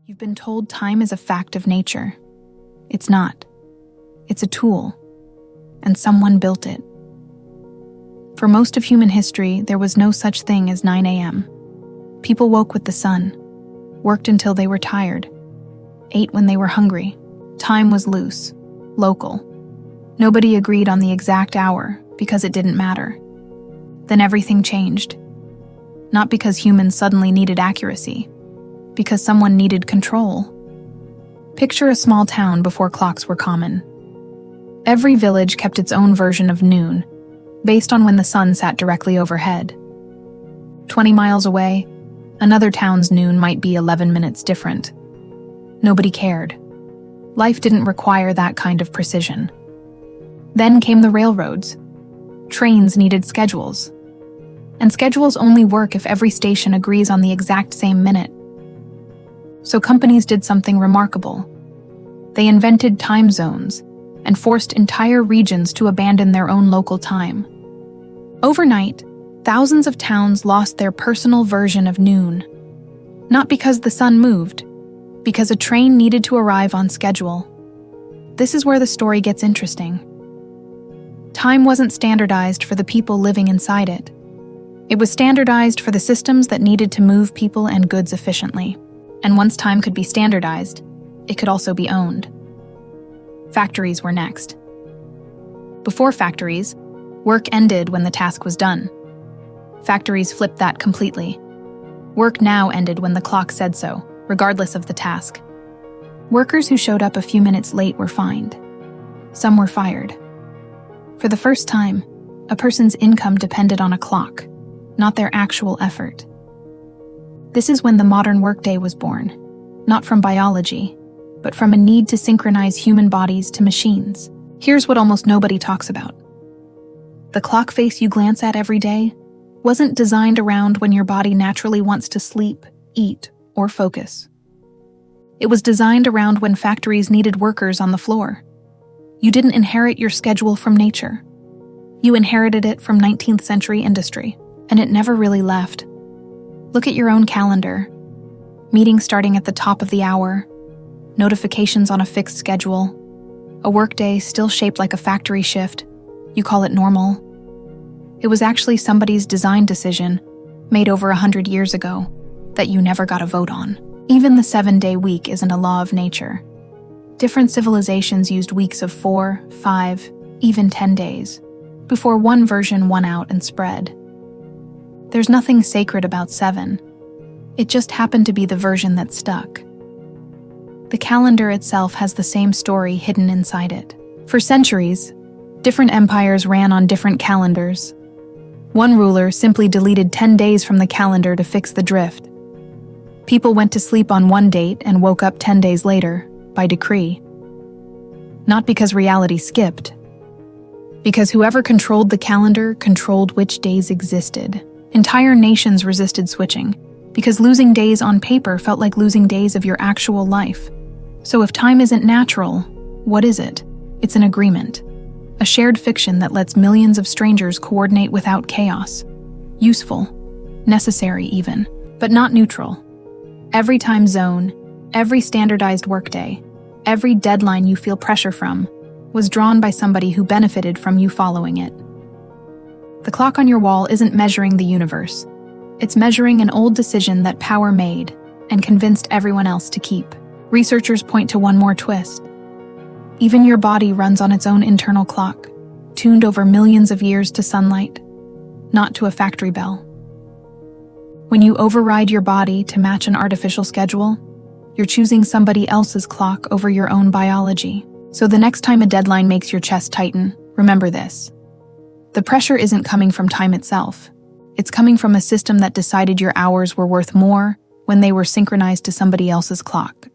You've been told time is a fact of nature. It's not. It's a tool, and someone built it. For most of human history, there was no such thing as 9 a.m. People woke with the sun, worked until they were tired, ate when they were hungry. Time was loose, local. Nobody agreed on the exact hour because it didn't matter. Then everything changed. Not because humans suddenly needed accuracy, because someone needed control. Picture a small town before clocks were common. Every village kept its own version of noon, based on when the sun sat directly overhead. 20 miles away, another town's noon might be 11 minutes different. Nobody cared. Life didn't require that kind of precision. Then came the railroads. Trains needed schedules. And schedules only work if every station agrees on the exact same minute. So companies did something remarkable. They invented time zones and forced entire regions to abandon their own local time. Overnight, thousands of towns lost their personal version of noon. Not because the sun moved, because a train needed to arrive on schedule. This is where the story gets interesting. Time wasn't standardized for the people living inside it. It was standardized for the systems that needed to move people and goods efficiently. And once time could be standardized, it could also be owned. Factories were next. Before factories, work ended when the task was done. Factories flipped that completely. Work now ended when the clock said so, regardless of the task. Workers who showed up a few minutes late were fined. Some were fired. For the first time, a person's income depended on a clock, not their actual effort. This is when the modern workday was born, not from biology, but from a need to synchronize human bodies to machines. Here's what almost nobody talks about. The clock face you glance at every day wasn't designed around when your body naturally wants to sleep, eat, or focus. It was designed around when factories needed workers on the floor. You didn't inherit your schedule from nature. You inherited it from 19th century industry, and it never really left. Look at your own calendar. Meetings starting at the top of the hour, notifications on a fixed schedule, a workday still shaped like a factory shift. You call it normal. It was actually somebody's design decision, made over 100 years ago, that you never got a vote on. Even the 7-day week isn't a law of nature. Different civilizations used weeks of 4, 5, even 10 days, before one version won out and spread. There's nothing sacred about 7. It just happened to be the version that stuck. The calendar itself has the same story hidden inside it. For centuries, different empires ran on different calendars. One ruler simply deleted 10 days from the calendar to fix the drift. People went to sleep on one date and woke up 10 days later, by decree. Not because reality skipped. Because whoever controlled the calendar controlled which days existed. Entire nations resisted switching, because losing days on paper felt like losing days of your actual life. So if time isn't natural, what is it? It's an agreement. A shared fiction that lets millions of strangers coordinate without chaos. Useful, necessary even, but not neutral. Every time zone, every standardized workday, every deadline you feel pressure from, was drawn by somebody who benefited from you following it. The clock on your wall isn't measuring the universe. It's measuring an old decision that power made and convinced everyone else to keep. Researchers point to one more twist. Even your body runs on its own internal clock, tuned over millions of years to sunlight, not to a factory bell. When you override your body to match an artificial schedule, you're choosing somebody else's clock over your own biology. So the next time a deadline makes your chest tighten, remember this. The pressure isn't coming from time itself. It's coming from a system that decided your hours were worth more when they were synchronized to somebody else's clock.